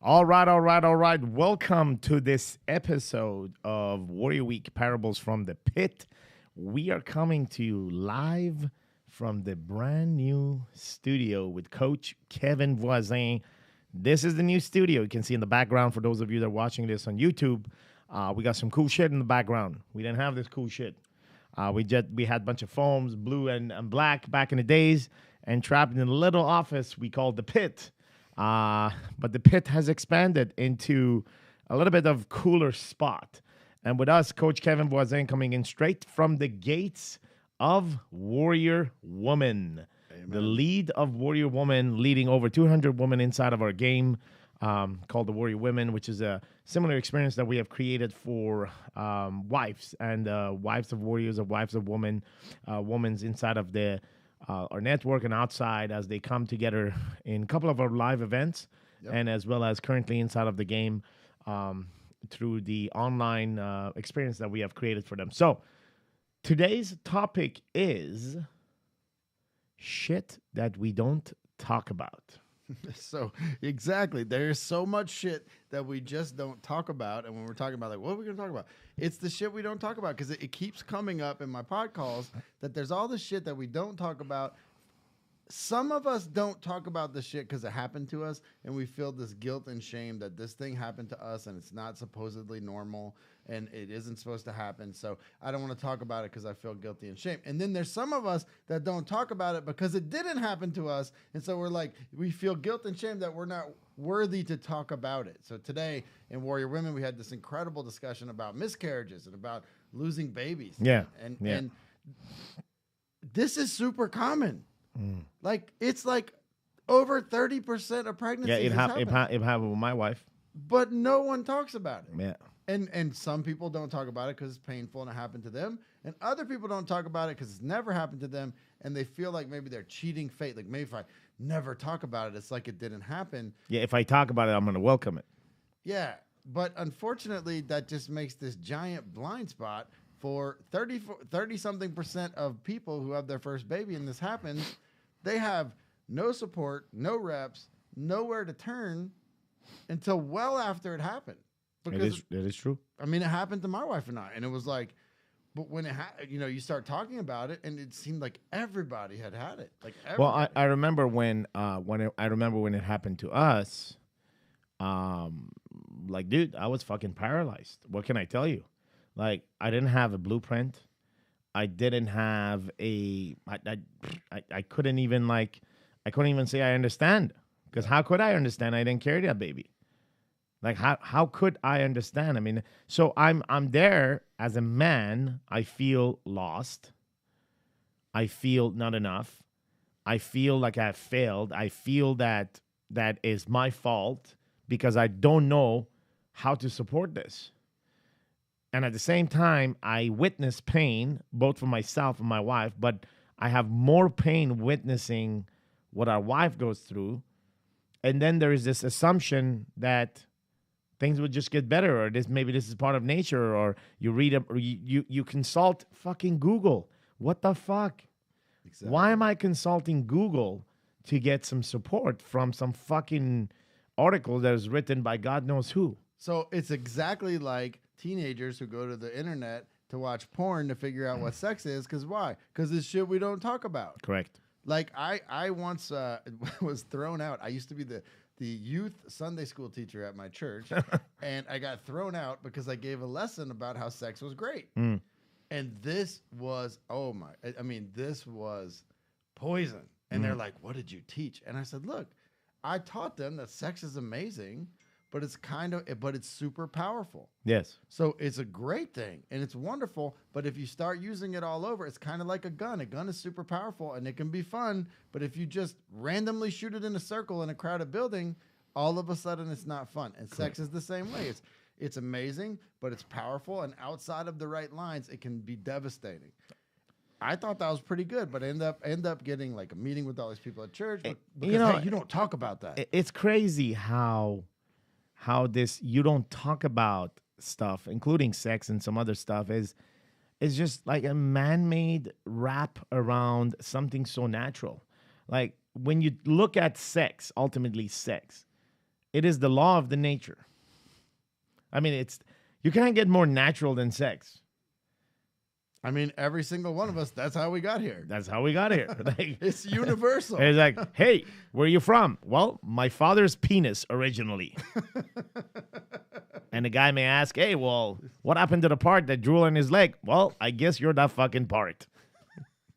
All right, all right, all right. Welcome to this episode of Warrior Week Parables from the Pit. We are coming to you live from the brand new studio with Coach Kevin Voisin. This is the new studio. You can see in the background for those of you that are watching this on YouTube. We got some cool shit in the background. We didn't have this cool shit. We had a bunch of foams, blue and black back in the days, and trapped in a little office we called the Pit. But the Pit has expanded into a little bit of cooler spot. And with us, Coach Kevin Voisin coming in straight from the gates of Warrior Woman. Amen. The lead of Warrior Woman, leading over 200 women inside of our game called the Warrior Women, which is a similar experience that we have created for wives and wives of warriors or wives of women, women's inside of the our network and outside as they come together in a couple of our live events, and as well as currently inside of the game through the online experience that we have created for them. So today's topic is shit that we don't talk about. So exactly, there's so much shit that we just don't talk about, and when we're talking about like what are we going to talk about, it's the shit we don't talk about because it keeps coming up in my pod calls that there's all this shit that we don't talk about. Some of us don't talk about the shit because it happened to us, and we feel this guilt and shame that this thing happened to us, and it's not supposedly normal, and it isn't supposed to happen. So I don't want to talk about it because I feel guilty and shame. And then there's some of us that don't talk about it because it didn't happen to us, and so we feel guilt and shame that we're not worthy to talk about it. So today in Warrior Women, we had this incredible discussion about miscarriages and about losing babies. And this is super common. Like it's like over 30% of pregnancies. Yeah, it happened with my wife, but no one talks about it. Yeah, and some people don't talk about it because it's painful and it happened to them, and other people don't talk about it because it's never happened to them, and they feel like maybe they're cheating fate. Like maybe if I never talk about it, it's like it didn't happen. Yeah, if I talk about it, I'm going to welcome it. Yeah, but unfortunately, that just makes this giant blind spot for 30-something% of people who have their first baby, and this happens. They have no support, no reps, nowhere to turn until well after it happened. Because it is true. I mean, it happened to my wife and I, and it was like, but when you start talking about it, and it seemed like everybody had it. Like, everybody. Well, I remember when it happened to us. Like, dude, I was fucking paralyzed. What can I tell you? Like, I didn't have a blueprint. I didn't have I couldn't even say I understand, because how could I understand? I didn't carry that baby. Like how could I understand? I mean, so I'm there as a man. I feel lost. I feel not enough. I feel like I failed. I feel that is my fault because I don't know how to support this. And at the same time, I witness pain, both for myself and my wife, but I have more pain witnessing what our wife goes through. And then there is this assumption that things would just get better, or maybe this is part of nature, or you read or you consult fucking Google. What the fuck? Exactly. Why am I consulting Google to get some support from some fucking article that is written by God knows who? So it's exactly like teenagers who go to the internet to watch porn to figure out what sex is. Because why? Because it's shit we don't talk about. Correct. Like I once was thrown out. I used to be the youth Sunday school teacher at my church, and I got thrown out because I gave a lesson about how sex was great. And this was, this was poison. And they're like, what did you teach? And I said, look, I taught them that sex is amazing, but it's super powerful. Yes. So it's a great thing and it's wonderful. But if you start using it all over, it's kind of like a gun. A gun is super powerful and it can be fun. But if you just randomly shoot it in a circle in a crowded building, all of a sudden it's not fun. And sex is the same way. It's amazing, but it's powerful. And outside of the right lines, it can be devastating. I thought that was pretty good, but end up getting like a meeting with all these people at church because you don't talk about that. It's crazy how this you don't talk about stuff, including sex and some other stuff, is just like a man-made wrap around something so natural. Like when you look at sex, ultimately sex, It is the law of the nature. I mean, you can't get more natural than sex. I mean, every single one of us, that's how we got here. That's how we got here. Like, It's universal. it's like, hey, where are you from? Well, my father's penis originally. And the guy may ask, hey, well, what happened to the part that drew on his leg? Well, I guess you're that fucking part.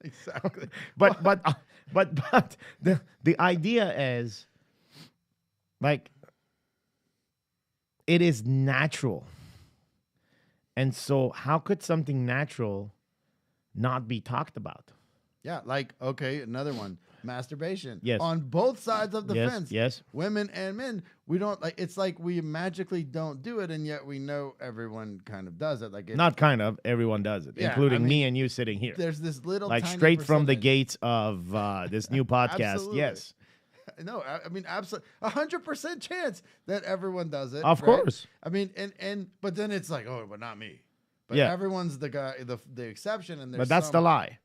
Exactly. But the idea is, like, it is natural. And so how could something natural not be talked about? Yeah, like, okay, another one. Masturbation. Yes. On both sides of the fence. Yes. Women and men. We don't like it's like we magically don't do it, and yet we know everyone kind of does it. Like Not kind of, everyone does it, Yeah, including I mean, me and you sitting here. there's this little Like tiny straight from the percentage. gates of this new podcast. Absolutely. Yes. No, I mean, absolutely, 100% chance that everyone does it. Of right? course. I mean, but then it's like, oh, but not me. But Yeah. everyone's the guy, the exception, and there's But that's some, the lie.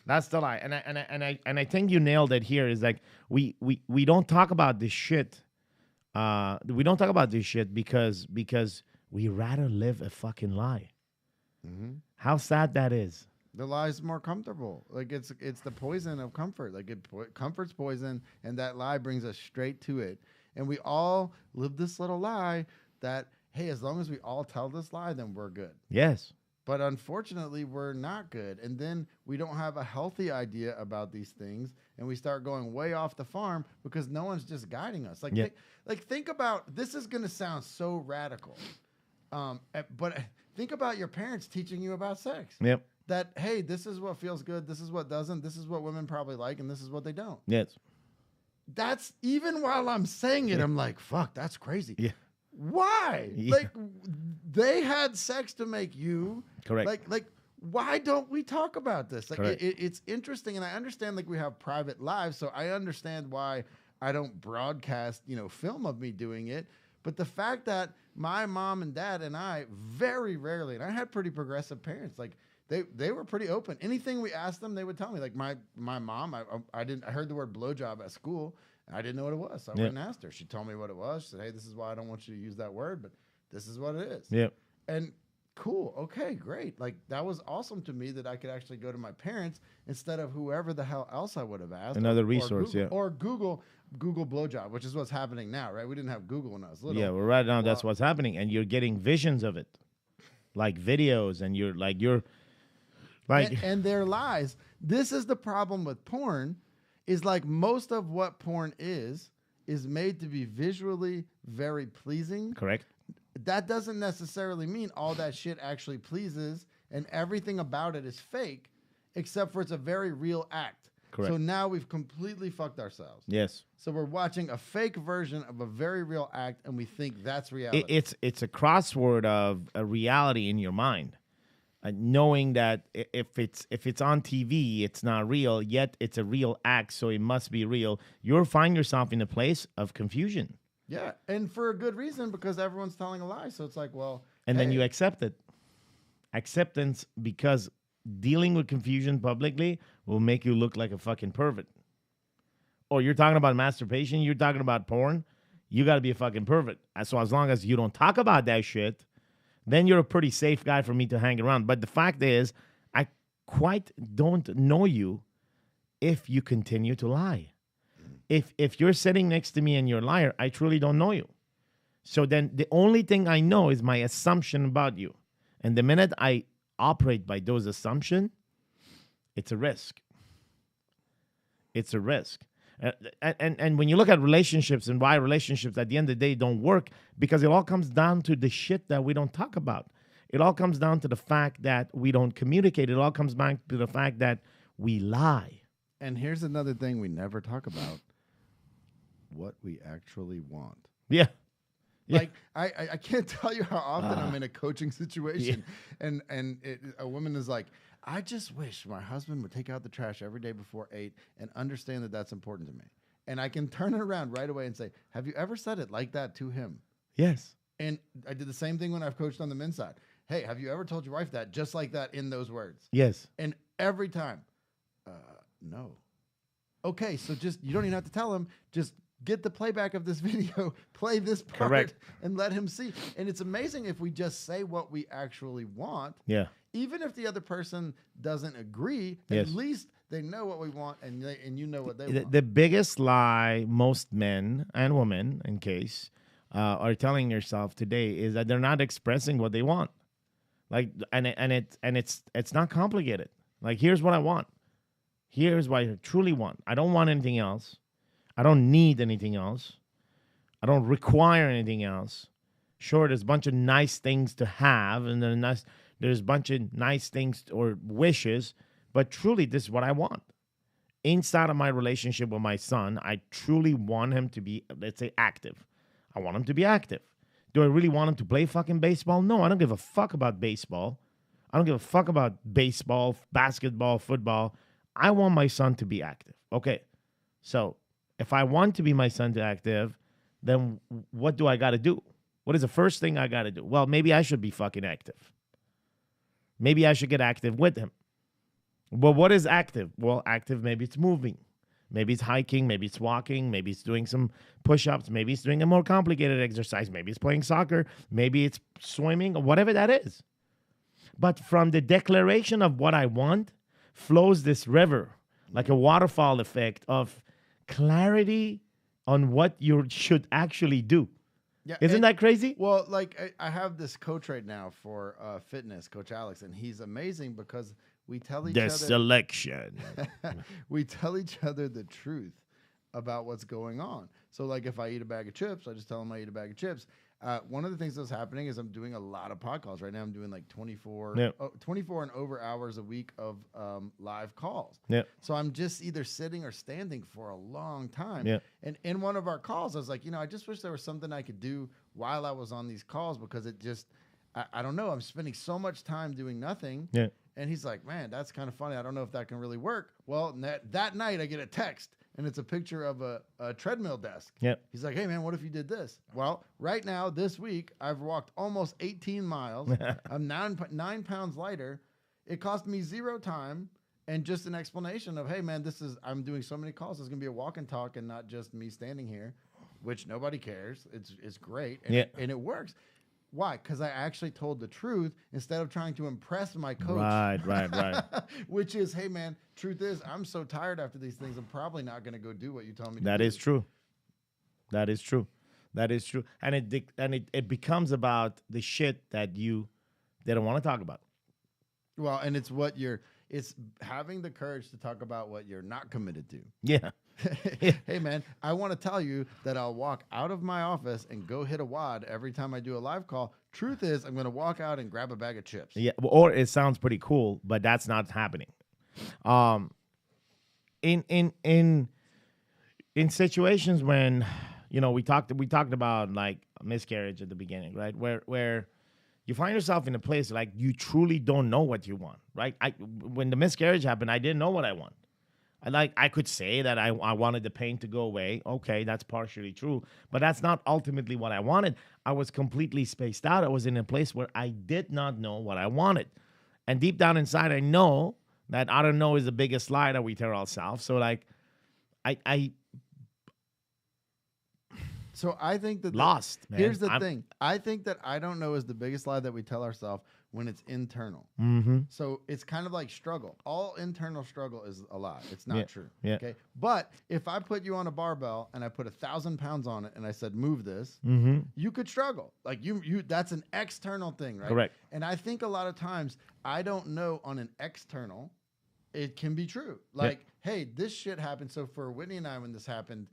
That's the lie. And I think you nailed it here. Is like we don't talk about this shit. We don't talk about this shit because we rather live a fucking lie. Mhm. How sad that is. The lie's more comfortable. Like it's the poison of comfort. Like comfort's poison, and that lie brings us straight to it. And we all live this little lie that, hey, as long as we all tell this lie, then we're good. Yes. But unfortunately, we're not good. And then we don't have a healthy idea about these things, and we start going way off the farm because no one's just guiding us. Like, Yeah. think about this. Is going to sound so radical, but think about your parents teaching you about sex. Yep. That, hey, this is what feels good, this is what doesn't, this is what women probably like, and this is what they don't. Yes. That's even while I'm saying it, I'm like, fuck, that's crazy. Yeah. Why? Yeah. Like, they had sex to make you. Correct. Like, why don't we talk about this? Like, Correct. it's interesting, and I understand, like, we have private lives, so I understand why I don't broadcast, film of me doing it. But the fact that my mom and dad and I very rarely, and I had pretty progressive parents, like, they were pretty open. Anything we asked them, they would tell me. Like my mom, I heard the word blowjob at school, and I didn't know what it was. So I went and asked her. She told me what it was. She said, hey, this is why I don't want you to use that word, but this is what it is. Yep. And cool, okay, great. Like, that was awesome to me that I could actually go to my parents instead of whoever the hell else I would have asked. Another resource, Google, yeah. Or Google blowjob, which is what's happening now, right? We didn't have Google when I was little. Yeah, well, right now that's what's happening, and you're getting visions of it, like videos, and you're like and their lies. This is the problem with porn, is like most of what porn is made to be visually very pleasing. correct. That doesn't necessarily mean all that shit actually pleases, and everything about it is fake, except for it's a very real act. Correct. So now we've completely fucked ourselves. Yes. So we're watching a fake version of a very real act, and we think that's reality. It's a crossword of a reality in your mind. Knowing that if it's on TV, it's not real, yet it's a real act, so it must be real. You'll find yourself in a place of confusion. Yeah, and for a good reason, because everyone's telling a lie. So it's like, well... And then hey, you accept it. Acceptance, because dealing with confusion publicly will make you look like a fucking pervert. Or you're talking about masturbation, you're talking about porn, you got to be a fucking pervert. So as long as you don't talk about that shit, then you're a pretty safe guy for me to hang around. But the fact is, I quite don't know you if you continue to lie. If you're sitting next to me and you're a liar, I truly don't know you. So then the only thing I know is my assumption about you. And the minute I operate by those assumptions, it's a risk. It's a risk. And when you look at relationships and why relationships at the end of the day don't work, because it all comes down to the shit that we don't talk about. It all comes down to the fact that we don't communicate. It all comes back to the fact that we lie. And here's another thing we never talk about. What we actually want. Yeah. Yeah. Like, I can't tell you how often I'm in a coaching situation, and a woman is like, I just wish my husband would take out the trash every day before 8 and understand that that's important to me. And I can turn it around right away and say, have you ever said it like that to him? Yes. And I did the same thing when I've coached on the men's side. Hey, have you ever told your wife that just like that in those words? Yes. And every time, no. Okay, so just, you don't even have to tell him. Just get the playback of this video, play this part, Correct. and let him see. And it's amazing if we just say what we actually want. Yeah. Even if the other person doesn't agree, Yes. at least they know what we want, and you know what they want. The biggest lie most men and women, in case, are telling yourself today is that they're not expressing what they want. Like, and it's not complicated. Like, here's what I want. Here's what I truly want. I don't want anything else. I don't need anything else. I don't require anything else. Sure, there's a bunch of nice things to have, and there's a bunch of nice things or wishes, but truly, this is what I want. Inside of my relationship with my son, I truly want him to be, let's say, active. I want him to be active. Do I really want him to play fucking baseball? No, I don't give a fuck about baseball. I don't give a fuck about baseball, basketball, football. I want my son to be active. Okay, so if I want to be my son to active, then what do I got to do? What is the first thing I got to do? Well, maybe I should be fucking active. Maybe I should get active with him. Well, what is active? Well, active, maybe it's moving. Maybe it's hiking. Maybe it's walking. Maybe it's doing some push-ups. Maybe it's doing a more complicated exercise. Maybe it's playing soccer. Maybe it's swimming, or whatever that is. But from the declaration of what I want flows this river, like a waterfall effect of clarity on what you should actually do. Yeah, Isn't that crazy? Well, like I have this coach right now for fitness, Coach Alex, and he's amazing because we tell each other selection. we tell each other the truth about what's going on. So, like, if I eat a bag of chips, I just tell him I eat a bag of chips. One of the things that's happening is I'm doing a lot of podcasts right now. I'm doing like 24 and over hours a week of live calls. Yeah. So I'm just either sitting or standing for a long time. Yeah. And in one of our calls, I was like, I just wish there was something I could do while I was on these calls, because it just, I don't know, I'm spending so much time doing nothing. Yeah. And he's like, man, that's kind of funny. I don't know if that can really work. Well, that night I get a text, and it's a picture of a treadmill desk. Yep. He's like, hey, man, what if you did this? Well, right now, this week, I've walked almost 18 miles. I'm 9 pounds lighter. It cost me 0 time and just an explanation of, hey, man, I'm doing so many calls. It's going to be a walk and talk and not just me standing here, which nobody cares. It's great. And it works. Why? Because I actually told the truth instead of trying to impress my coach. Right. Which is, hey, man, truth is, I'm so tired after these things, I'm probably not going to go do what you told me to do. That is true. And it becomes about the shit that they don't want to talk about. Well, and it's having the courage to talk about what you're not committed to. Yeah. Hey, man, I want to tell you that I'll walk out of my office and go hit a wad every time I do a live call. Truth is, I'm going to walk out and grab a bag of chips. Yeah, or it sounds pretty cool, but that's not happening. In situations when, we talked about like miscarriage at the beginning, right? Where you find yourself in a place like you truly don't know what you want, right? When the miscarriage happened, I didn't know what I want. I could say that I wanted the pain to go away. Okay, that's partially true, but that's not ultimately what I wanted. I was completely spaced out. I was in a place where I did not know what I wanted. And deep down inside, I know that I don't know is the biggest lie that we tell ourselves. So So I think that lost, man. Here's the thing. I think that I don't know is the biggest lie that we tell ourselves when it's internal. Mm-hmm. So it's kind of like struggle. All internal struggle is a lie. It's not true. Yeah. Okay. But if I put you on a barbell and I put 1,000 pounds on it and I said, move this, you could struggle. Like you that's an external thing, right? Correct. And I think a lot of times I don't know on an external, it can be true. Like, hey, this shit happened. So for Whitney and I, when this happened,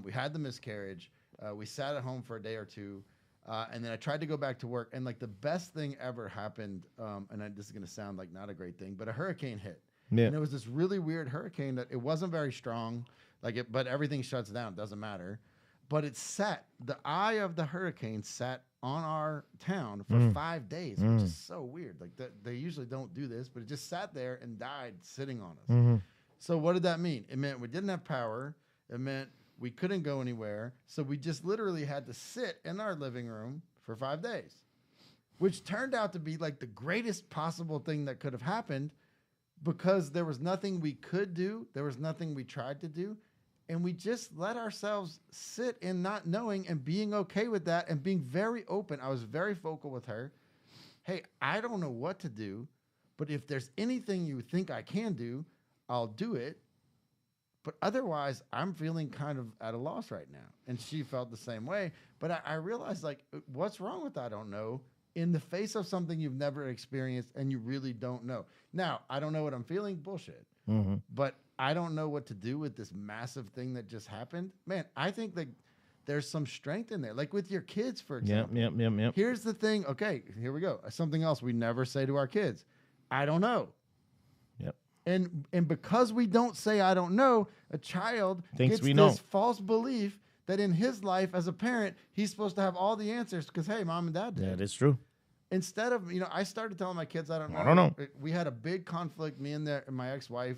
we had the miscarriage. We sat at home for a day or two. And then I tried to go back to work, and like the best thing ever happened. This is going to sound like not a great thing, but a hurricane hit. Yeah. And it was this really weird hurricane that it wasn't very strong, but everything shuts down. It doesn't matter. But the eye of the hurricane sat on our town for 5 days, which is so weird. Like they usually don't do this, but it just sat there and died sitting on us. So what did that mean? It meant we didn't have power. It meant we couldn't go anywhere, so we just literally had to sit in our living room for 5 days, which turned out to be like the greatest possible thing that could have happened because there was nothing we could do. There was nothing we tried to do. And we just let ourselves sit in not knowing and being okay with that and being very open. I was very vocal with her. Hey, I don't know what to do, but if there's anything you think I can do, I'll do it. But otherwise, I'm feeling kind of at a loss right now. And she felt the same way. But I realized, like, what's wrong with I don't know in the face of something you've never experienced and you really don't know. Now, I don't know what I'm feeling. Bullshit. Mm-hmm. But I don't know what to do with this massive thing that just happened. Man, I think that there's some strength in there. Like with your kids, for example. Yep. Here's the thing. Okay, here we go. Something else we never say to our kids. I don't know. Yep. And because we don't say I don't know, a child Thinks gets we this know. false belief that in his life as a parent, he's supposed to have all the answers because, hey, mom and dad did. That is true. Instead of, I started telling my kids I don't know. I don't know. We had a big conflict, me and my ex-wife,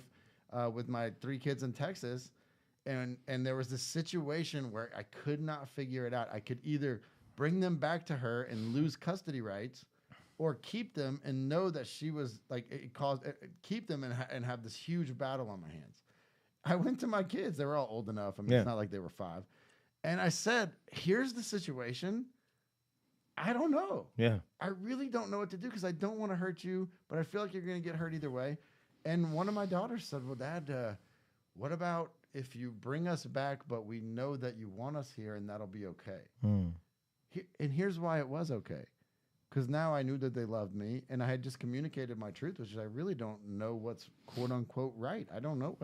with my 3 kids in Texas. And there was this situation where I could not figure it out. I could either bring them back to her and lose custody rights, or keep them and know that she was like, keep them and have this huge battle on my hands. I went to my kids. They were all old enough. I mean, It's not like they were 5. And I said, here's the situation. I don't know. Yeah. I really don't know what to do because I don't want to hurt you, but I feel like you're going to get hurt either way. And one of my daughters said, well, Dad, what about if you bring us back, but we know that you want us here and that'll be okay? And here's why it was okay. Because now I knew that they loved me, and I had just communicated my truth, which is I really don't know what's quote unquote right. I don't know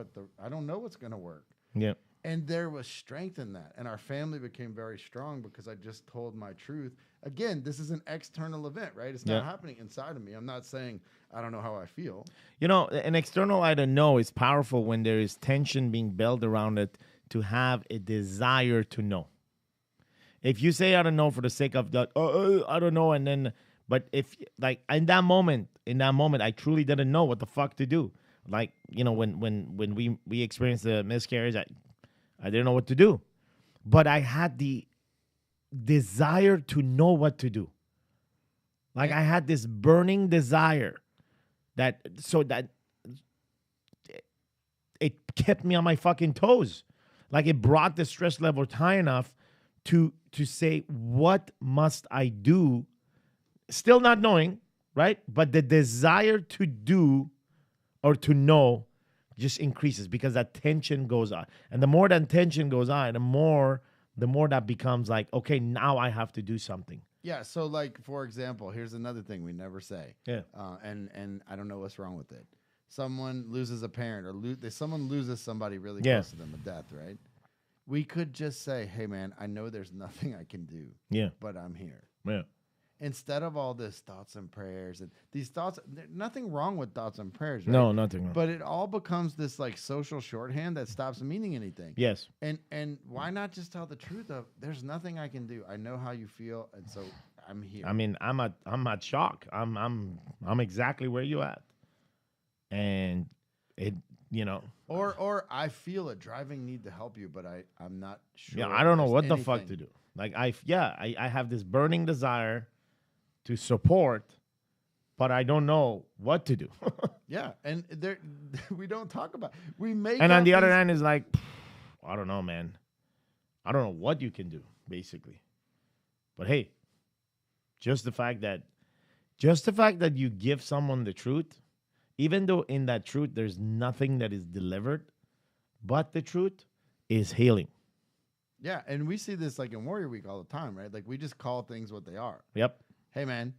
what's going to work. Yeah. And there was strength in that, and our family became very strong because I just told my truth. Again, this is an external event, right? It's not happening inside of me. I'm not saying I don't know how I feel. An external I don't know is powerful when there is tension being built around it to have a desire to know. If you say I don't know for the sake of that, I don't know, and then, but if like in that moment, I truly didn't know what the fuck to do. Like when we experienced the miscarriage, I didn't know what to do, but I had the desire to know what to do. Like I had this burning desire that it kept me on my fucking toes. Like it brought the stress level high enough to say, what must I do? Still not knowing, right? But the desire to do or to know just increases because that tension goes on. And the more that tension goes on, the more that becomes like, okay, now I have to do something. Yeah. So like, for example, here's another thing we never say. Yeah. And I don't know what's wrong with it. Someone loses a parent or someone loses somebody really close to them, a death, right? We could just say, hey, man, I know there's nothing I can do. Yeah. But I'm here. Yeah. Instead of all this thoughts and prayers and these thoughts, nothing wrong with thoughts and prayers, right? No, nothing wrong. But it all becomes this like social shorthand that stops meaning anything. Yes. And why not just tell the truth of there's nothing I can do. I know how you feel, and so I'm here. I mean, I'm at shock. I'm exactly where you at. And it, Or I feel a driving need to help you, but I'm not sure. Yeah, I don't know what the fuck to do. Like I have this burning desire to support, but I don't know what to do. Yeah, and we don't talk about. We make. And on the other hand, is like, I don't know, man. I don't know what you can do, basically. But hey, just the fact that you give someone the truth, even though in that truth there's nothing that is delivered, but the truth is healing. Yeah, and we see this like in Warrior Week all the time, right? Like we just call things what they are. Yep. Hey, man,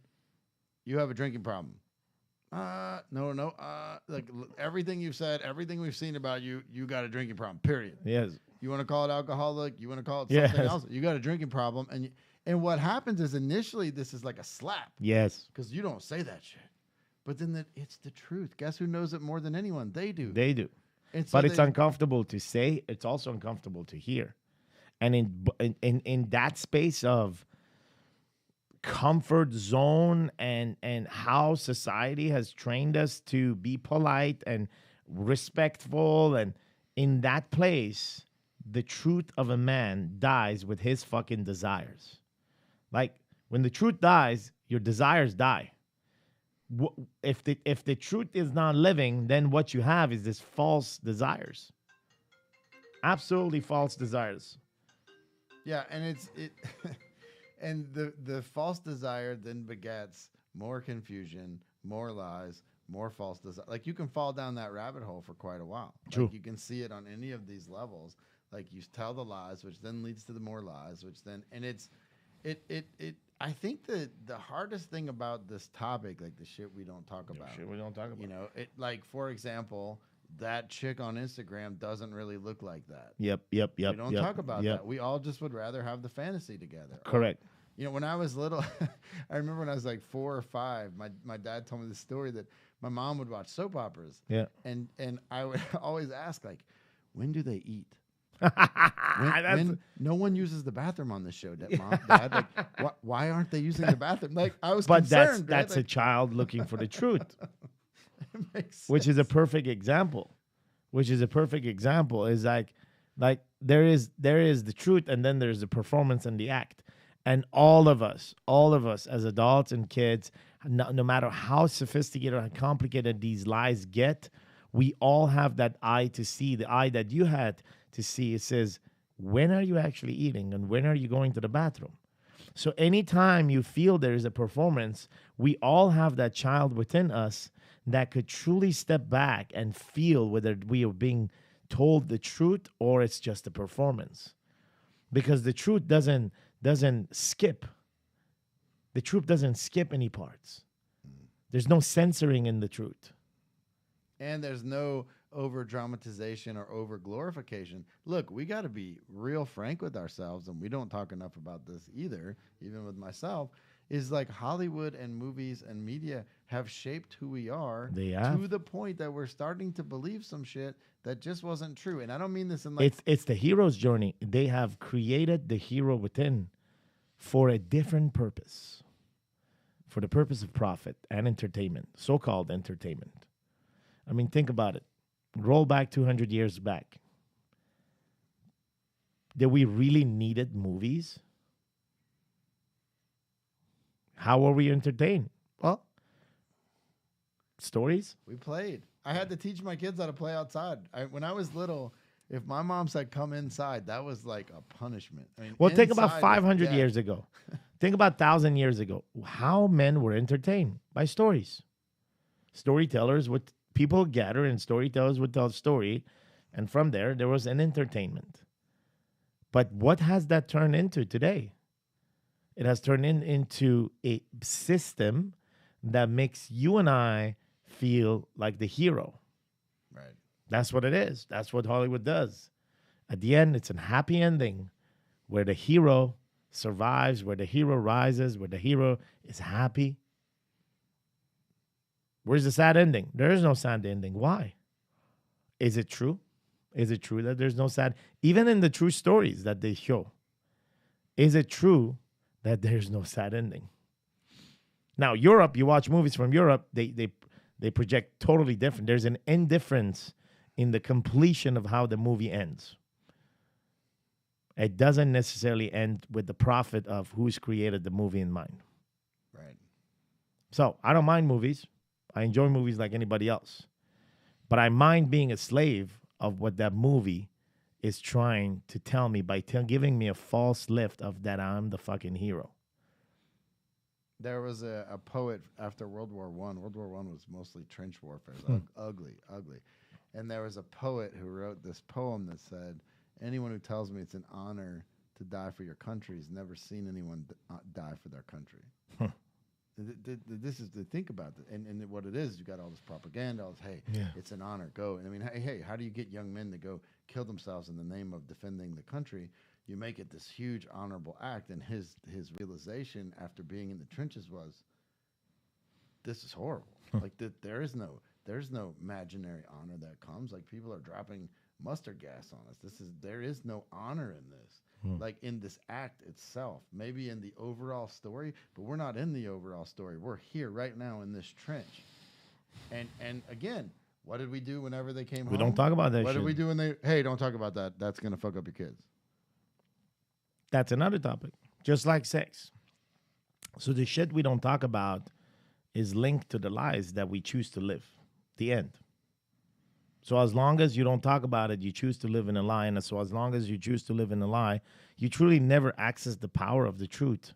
you have a drinking problem. No. Like everything you've said, everything we've seen about you, you got a drinking problem, period. Yes. You want to call it alcoholic, you want to call it something else, you got a drinking problem. And what happens is initially this is like a slap. Yes. Because you don't say that shit. But then it's the truth. Guess who knows it more than anyone? They do. They do. And so but it's uncomfortable to say. It's also uncomfortable to hear. And in that space of comfort zone and how society has trained us to be polite and respectful, and in that place, the truth of a man dies with his fucking desires. Like when the truth dies, your desires die. If the truth is not living, then what you have is this false desires. Absolutely false desires. Yeah, and and the false desire then begets more confusion, more lies, more false desire. Like you can fall down that rabbit hole for quite a while. True. Like you can see it on any of these levels. Like you tell the lies, which then leads to the more lies, which then and it's it I think that the hardest thing about this topic, like the shit we don't talk about. Shit we don't talk about. You know, it like for example, that chick on Instagram doesn't really look like that. Yep. We don't talk about that. We all just would rather have the fantasy together. Correct. You know, when I was little, I remember when I was like 4 or 5, my dad told me the story that my mom would watch soap operas. Yeah. And I would always ask, like, when do they eat? That's- When no one uses the bathroom on this show, Dad. Like, why aren't they using the bathroom? Like, I was but concerned. that's right? a child looking for the truth, It makes which is a sense. perfect example. Is like there is the truth, and then there's the performance and the act. And all of us as adults and kids, no matter how sophisticated and complicated these lies get, we all have that eye to see, the eye that you had to see. It says, when are you actually eating and when are you going to the bathroom? So anytime you feel there is a performance, we all have that child within us that could truly step back and feel whether we are being told the truth or it's just a performance. Because the truth doesn't skip. The truth doesn't skip any parts. There's no censoring in the truth. And there's no over dramatization or over glorification. Look, we got to be real frank with ourselves, and we don't talk enough about this either, even with myself, is like Hollywood and movies and media have shaped who we are to the point that we're starting to believe some shit that just wasn't true. And I don't mean this in like... It's the hero's journey. They have created the hero within for a different purpose, for the purpose of profit and entertainment, so-called entertainment. I mean, think about it. Roll back 200 years back. Did we really needed movies? How were we entertained? Well, stories. We played. I had to teach my kids how to play outside. When I was little, if my mom said come inside, that was like a punishment. I mean, Well, think about inside 500 is years ago. Think about 1,000 years ago. How men were entertained? By stories. Storytellers would... People gather and storytellers would tell a story, and from there was an entertainment. But what has that turned into today? It has turned into a system that makes you and I feel like the hero. Right. That's what it is. That's what Hollywood does. At the end, it's a happy ending where the hero survives, where the hero rises, where the hero is happy. Where's the sad ending? There is no sad ending. Why? Is it true? Is it true that there's no sad? Even in the true stories that they show, is it true that there's no sad ending? Now, Europe, you watch movies from Europe, they project totally different. There's an indifference in the completion of how the movie ends. It doesn't necessarily end with the profit of who's created the movie in mind. Right. So I don't mind movies. I enjoy movies like anybody else. But I mind being a slave of what that movie is trying to tell me by giving me a false lift of that I'm the fucking hero. There was a poet after World War I. World War I was mostly trench warfare. It was ugly. And there was a poet who wrote this poem that said, anyone who tells me it's an honor to die for your country has never seen anyone die for their country. This is to think about it. And what it is, you got all this propaganda, all this, hey, it's an honor, go. And I mean, hey, how do you get young men to go kill themselves in the name of defending the country? You make it this huge honorable act. And his realization after being in the trenches was, this is horrible. Like there's no imaginary honor that comes. Like people are dropping mustard gas on us. There is no honor in this. Like in this act itself, maybe in the overall story, but we're not in the overall story. We're here right now in this trench. And again, what did we do whenever they came home? We don't talk about that shit. What did we do when hey, don't talk about that. That's going to fuck up your kids. That's another topic. Just like sex. So the shit we don't talk about is linked to the lies that we choose to live. The end. So as long as you don't talk about it, you choose to live in a lie. And so as long as you choose to live in a lie, you truly never access the power of the truth,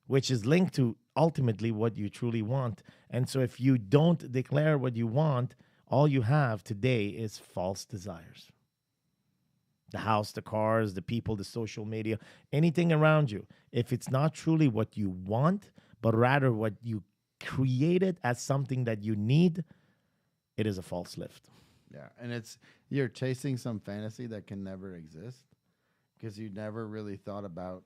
which is linked to ultimately what you truly want. And so if you don't declare what you want, all you have today is false desires. The house, the cars, the people, the social media, anything around you. If it's not truly what you want, but rather what you created as something that you need, it is a false lift. Yeah, and you're chasing some fantasy that can never exist because you never really thought about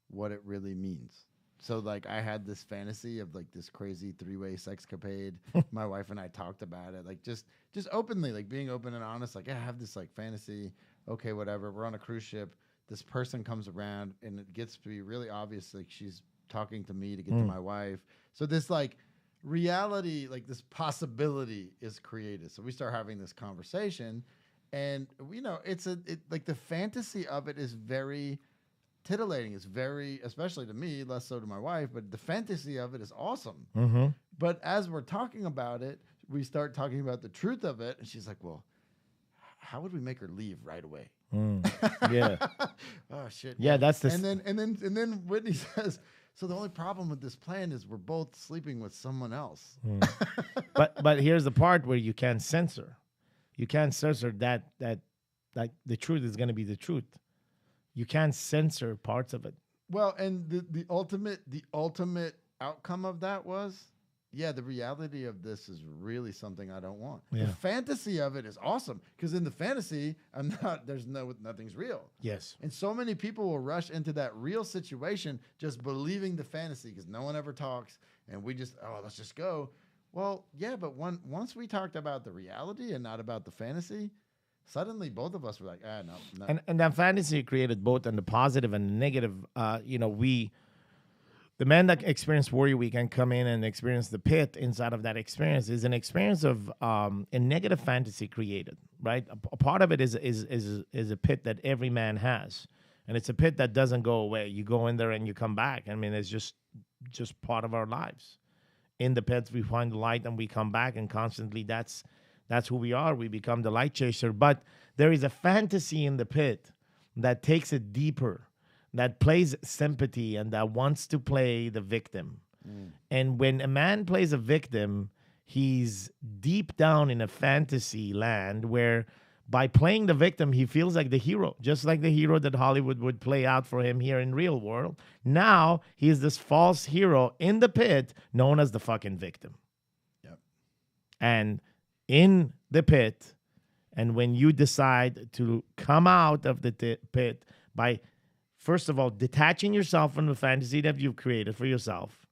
what it really means. So like I had this fantasy of like this crazy 3-way sexcapade. My wife and I talked about it, like just openly, like being open and honest. Like, yeah, I have this like fantasy. Okay, whatever. We're on a cruise ship. This person comes around, and it gets to be really obvious. Like she's talking to me to get to my wife. So this like reality, like this possibility is created. So we start having this conversation, and like the fantasy of it is very titillating. It's very, especially to me, less so to my wife, but the fantasy of it is awesome. Mm-hmm. But as we're talking about it, we start talking about the truth of it, and she's like, well, how would we make her leave right away? Yeah. Oh shit. Yeah, that's the. And then Whitney says, so the only problem with this plan is we're both sleeping with someone else. But here's the part where you can't censor. You can't censor that the truth is going to be the truth. You can't censor parts of it. Well, and the ultimate outcome of that was, yeah, the reality of this is really something I don't want. Yeah. The fantasy of it is awesome because in the fantasy, nothing's real. Yes. And so many people will rush into that real situation just believing the fantasy because no one ever talks, and we just, let's just go. Well, yeah, but once we talked about the reality and not about the fantasy, suddenly both of us were like, no. And that fantasy created both on the positive and the negative. The man that experienced Warrior Week and come in and experience the pit inside of that experience is an experience of a negative fantasy created, right? A part of it is a pit that every man has. And it's a pit that doesn't go away. You go in there and you come back. I mean, it's just part of our lives. In the pits, we find the light and we come back, and constantly that's who we are. We become the light chaser. But there is a fantasy in the pit that takes it deeper, that plays sympathy and that wants to play the victim. And when a man plays a victim, he's deep down in a fantasy land where by playing the victim, he feels like the hero, just like the hero that Hollywood would play out for him here in real world. Now he is this false hero in the pit known as the fucking victim. Yep. And in the pit, and when you decide to come out of the pit by, first of all, detaching yourself from the fantasy that you've created for yourself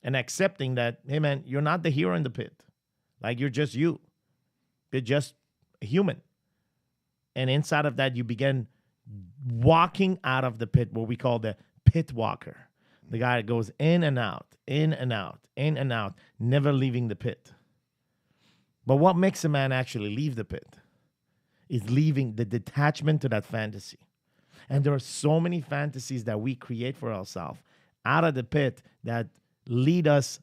and accepting that, hey, man, you're not the hero in the pit. Like, you're just you. You're just a human. And inside of that, you begin walking out of the pit, what we call the pit walker. The guy that goes in and out, in and out, in and out, never leaving the pit. But what makes a man actually leave the pit is leaving the detachment to that fantasy. And there are so many fantasies that we create for ourselves out of the pit that lead us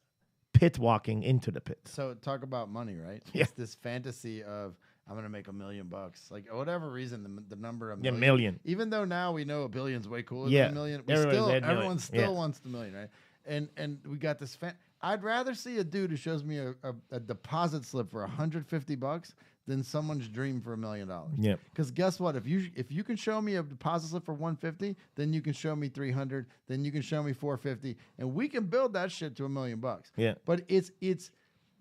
pit walking into the pit. So talk about money, right? Yeah. It's this fantasy of, I'm going to make $1 million. Like, whatever reason, the number of million. Even though now we know $1 billion's way cooler Yeah. than $1 million, Everyone still wants the million, right? And we got this I'd rather see a dude who shows me a deposit slip for $150 than someone's dream for $1 million. Yeah. Because guess what? If you can show me a deposit slip for $150, then you can show me $300, then you can show me $450, and we can build that shit to $1 million. Yeah. But it's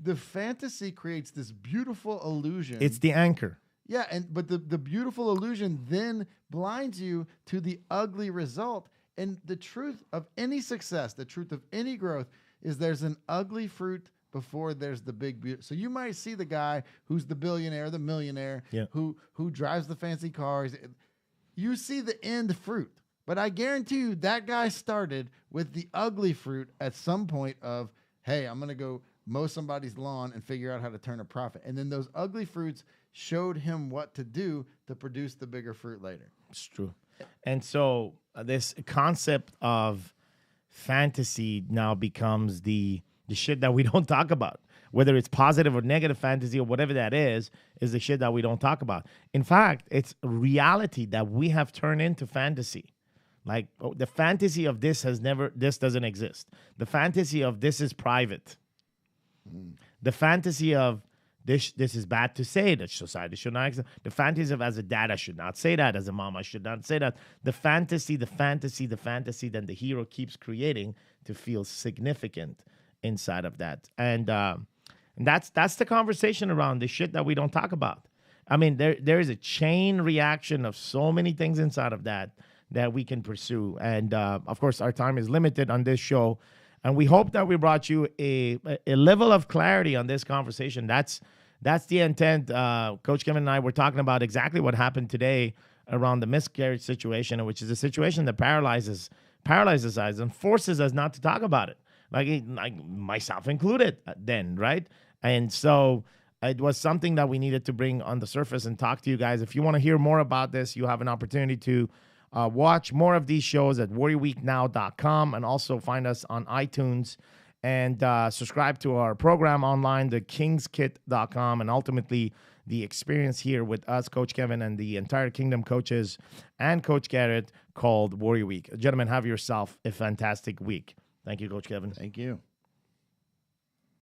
the fantasy creates this beautiful illusion. It's the anchor. Yeah, but the beautiful illusion then blinds you to the ugly result. And the truth of any success, the truth of any growth, is there's an ugly fruit before there's the big beauty. So you might see the guy who's the billionaire, the millionaire, who drives the fancy cars. You see the end fruit. But I guarantee you that guy started with the ugly fruit at some point of, hey, I'm going to go mow somebody's lawn and figure out how to turn a profit. And then those ugly fruits showed him what to do to produce the bigger fruit later. It's true. And so this concept of fantasy now becomes the shit that we don't talk about. whether it's positive or negative fantasy or whatever that is the shit that we don't talk about. In fact, it's reality that we have turned into fantasy. Like, oh, the fantasy of this doesn't exist. The fantasy of this is private. The fantasy of this is bad to say, that society should not accept. The fantasy of, as a dad, I should not say that. As a mom, I should not say that. The fantasy, then the hero keeps creating to feel significant inside of that. And that's the conversation around the shit that we don't talk about. I mean, there is a chain reaction of so many things inside of that we can pursue. And of course, our time is limited on this show. And we hope that we brought you a level of clarity on this conversation. That's the intent. Coach Kevin and I were talking about exactly what happened today around the miscarriage situation, which is a situation that paralyzes us and forces us not to talk about it, like myself included then, right? And so it was something that we needed to bring on the surface and talk to you guys. If you want to hear more about this, you have an opportunity to watch more of these shows at warriorweeknow.com, and also find us on iTunes, and subscribe to our program online, thekingskit.com, and ultimately the experience here with us, Coach Kevin, and the entire Kingdom coaches and Coach Garrett, called Warrior Week. Gentlemen, have yourself a fantastic week. Thank you, Coach Kevin. Thank you.